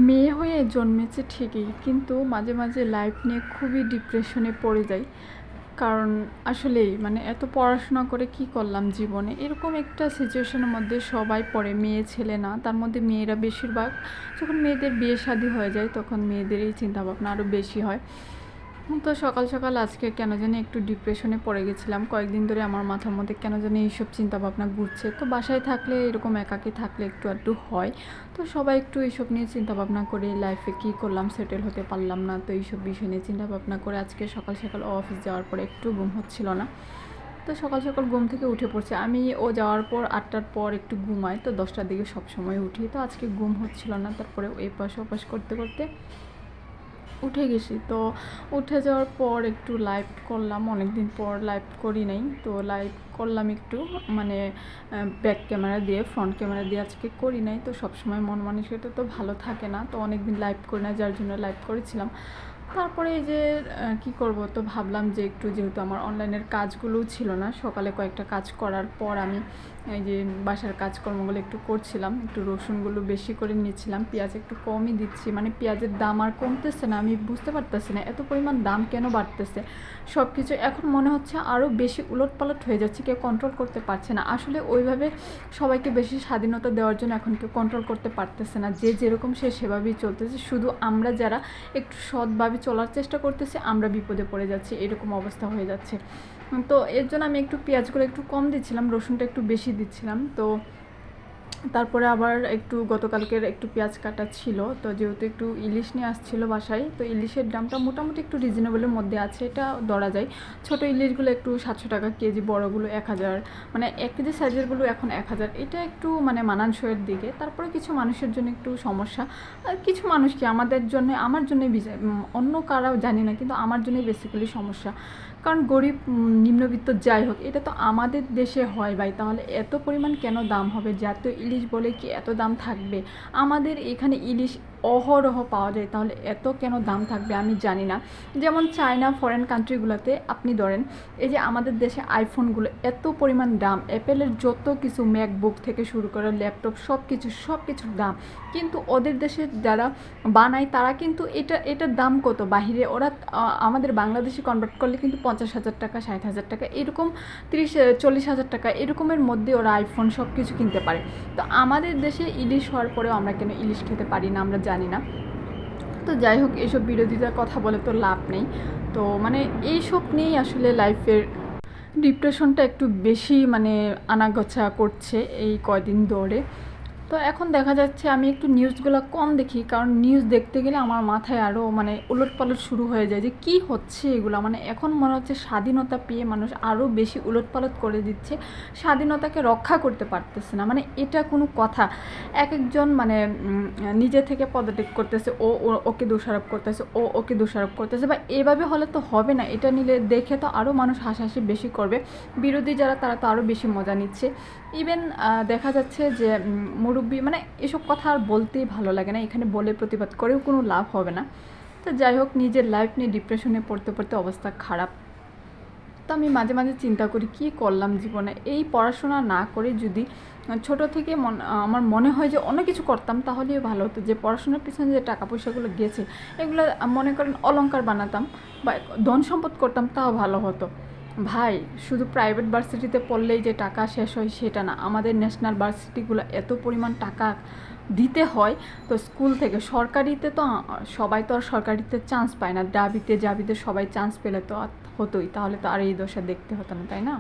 মেয়ে হয়ে জন্মেছে ঠিকই, কিন্তু মাঝে মাঝে লাইফ নিয়ে খুবই ডিপ্রেশনে পড়ে যাই। কারণ আসলেই মানে এত পড়াশোনা করে কি করলাম জীবনে, এরকম একটা সিচুয়েশনের মধ্যে সবাই পড়ে, মেয়ে ছেলে না। তার মধ্যে মেয়েরা বেশিরভাগ, যখন মেয়েদের বিয়ে শাদী হয়ে যায় তখন মেয়েদের এই চিন্তাভাবনা আরও বেশি হয়। তো সকাল সকাল আজকে কেন জানি একটু ডিপ্রেশনে পড়ে গেছিলাম। কয়েকদিন ধরে আমার মাথার মধ্যে কেন জানি এইসব চিন্তাভাবনা ঘুরছে। তো বাসায় থাকলে এরকম একাকী থাকলে একটু আধটু হয়। তো সবাই একটু এইসব নিয়ে চিন্তাভাবনা করে লাইফে কী করলাম, সেটেল হতে পারলাম না, তো এইসব বিষয় নিয়ে চিন্তাভাবনা করে আজকে সকাল সকাল অফিস যাওয়ার পরে একটু ঘুম হচ্ছিল না। তো সকাল সকাল ঘুম থেকে উঠে পড়ছে। আমি ও যাওয়ার পর 8টার পর একটু ঘুমাই, তো 10টার দিকে সবসময় উঠি। তো আজকে ঘুম হচ্ছিল না, তারপরে এপাশ ওপাশ করতে করতে উঠে গেছি। তো উঠে যাওয়ার পর একটু লাইভ করলাম, অনেক দিন পর লাইভ করি নাই, তো লাইভ করলাম একটু, মানে ব্যাক ক্যামেরা দিয়ে, ফ্রন্ট ক্যামেরা দিয়ে আজকে করি নাই। তো সবসময় মন মানসিকতা তো ভালো থাকে না, তো অনেক দিন লাইভ করি না, যার জন্য লাইভ করেছিলাম। তারপরে এই যে কি করব, তো ভাবলাম যে একটু, যেহেতু আমার অনলাইনের কাজগুলোও ছিল না, সকালে কয়েকটা কাজ করার পর আমি এই যে বাসার কাজকর্মগুলো একটু করছিলাম, একটু রসুনগুলো বেশি করে নিয়েছিলাম, পেঁয়াজ একটু কমই দিচ্ছি। মানে পেঁয়াজের দাম আর কমতেছে না, আমি বুঝতে পারতেছি না এত পরিমাণ দাম কেন বাড়তেছে। সব কিছু এখন মনে হচ্ছে আরও বেশি উলটপালট হয়ে যাচ্ছে, কেউ কন্ট্রোল করতে পারছে না। আসলে ওইভাবে সবাইকে বেশি স্বাধীনতা দেওয়ার জন্য এখন কেউ কন্ট্রোল করতে পারতেছে না, যে যেরকম সে সেভাবেই চলতেছে। শুধু আমরা যারা একটু সৎভাবে চলার চেষ্টা করতেছি আমরা বিপদে পড়ে যাচ্ছি, এরকম অবস্থা হয়ে যাচ্ছে। তো এর জন্য আমি একটু পেঁয়াজগুলো একটু কম দিচ্ছিলাম, রসুনটা একটু বেশি দিচ্ছিলাম। তো তারপরে আবার একটু গতকালকের একটু পেঁয়াজ কাটা ছিল, তো যেহেতু একটু ইলিশ নিয়ে আসছিলো বাসায়, তো ইলিশের দামটা মোটামুটি একটু রিজনেবলের মধ্যে আছে, এটা ধরা যায়। ছোটো ইলিশগুলো একটু 700 টাকা কেজি, বড়গুলো 1000, মানে 1 কেজি সাইজেরগুলো এখন 1000। এটা একটু মানে মানানসইয়ের দিকে। তারপরে কিছু মানুষের জন্য একটু সমস্যা, আর কিছু মানুষ কি আমাদের জন্য, আমার জন্যই অন্য কারাও জানি না, কিন্তু আমার জন্যই বেসিক্যালি সমস্যা। কারণ গরিব নিম্নবিত্ত যাই হোক, এটা তো আমাদের দেশে হয় ভাই, তাহলে এত পরিমাণ কেন দাম হবে? জাতীয় ইলিশ বলে কি এত দাম থাকবে? আমাদের এখানে ইলিশ অহরহ পাওয়া যায়, তাহলে এত কেন দাম থাকবে আমি জানি না। যেমন চায়না, ফরেন কান্ট্রিগুলোতে আপনি ধরেন, এই যে আমাদের দেশে আইফোনগুলো এত পরিমাণ দাম, অ্যাপেলের যত কিছু, ম্যাকবুক থেকে শুরু করে ল্যাপটপ, সব কিছুর দাম। কিন্তু ওদের দেশে যারা বানায় তারা কিন্তু এটার দাম কত বাহিরে, ওরা আমাদের বাংলাদেশে কনভার্ট করলে কিন্তু 50,000 টাকা, 60,000 টাকা, এরকম 30-40,000 টাকা এরকমের মধ্যে ওরা আইফোন সব কিছু কিনতে পারে। তো আমাদের দেশে ইলিশ হওয়ার পরেও আমরা কেন ইলিশ খেতে পারি না আমরা জানি না। তো যাই হোক, এইসব বিরোধিতার কথা বলে তো লাভ নেই। তো মানে এইসব নিয়েই আসলে লাইফের ডিপ্রেশনটা একটু বেশি মানে আনাগোছা করছে এই কয়দিন ধরে। তো এখন দেখা যাচ্ছে আমি একটু নিউজগুলো কম দেখি, কারণ নিউজ দেখতে গেলে আমার মাথায় আরও মানে উলটপালট শুরু হয়ে যায় যে কী হচ্ছে এগুলো। মানে এখন মনে হচ্ছে স্বাধীনতা পেয়ে মানুষ আরও বেশি উলটপালট করে দিচ্ছে, স্বাধীনতাকে রক্ষা করতে পারতেছে না। মানে এটা কোনো কথা? এক একজন মানে নিজে থেকে পদত্যাগ করতেছে, ওকে দোষারোপ করতেছে, ওকে দোষারোপ করতেছে, বা এভাবে হলে তো হবে না। এটা নিলে দেখে তো আরও মানুষ হাসাহাসি বেশি করবে, বিরোধী যারা তারা তো আরও বেশি মজা নিচ্ছে। ইভেন দেখা যাচ্ছে যে মুরব্বী, মানে এসব কথা আর বলতেই ভালো লাগে না, এখানে বলে প্রতিবাদ করেও কোনো লাভ হবে না। তো যাই হোক, নিজের লাইফ নিয়ে ডিপ্রেশনে পড়তে পড়তে অবস্থা খারাপ। তো আমি মাঝে মাঝে চিন্তা করি কী করলাম জীবনে, এই পড়াশোনা না করে যদি ছোট থেকে আমার মনে হয় যে অনেক কিছু করতাম তাহলেই ভালো হতো। যে পড়াশোনার পিছনে যে টাকা পয়সাগুলো গেছে, এগুলো মনে করেন অলংকার বানাতাম বা ধন সম্পদ করতাম, তাও ভালো হতো। ভাই, শুধু প্রাইভেট ভার্সিটিতে পড়লেই যে টাকা শেষ হয় সেটা না, আমাদের ন্যাশনাল ভার্সিটিগুলো এত পরিমাণ টাকা দিতে হয়। তো স্কুল থেকে সরকারিতে তো সবাই তো আর সরকারিতে চান্স পায় না, ডাবিতে জাবিতে সবাই চান্স পেলে তো হতোই, তাহলে তো আর এই দশা দেখতে হতো না, তাই না?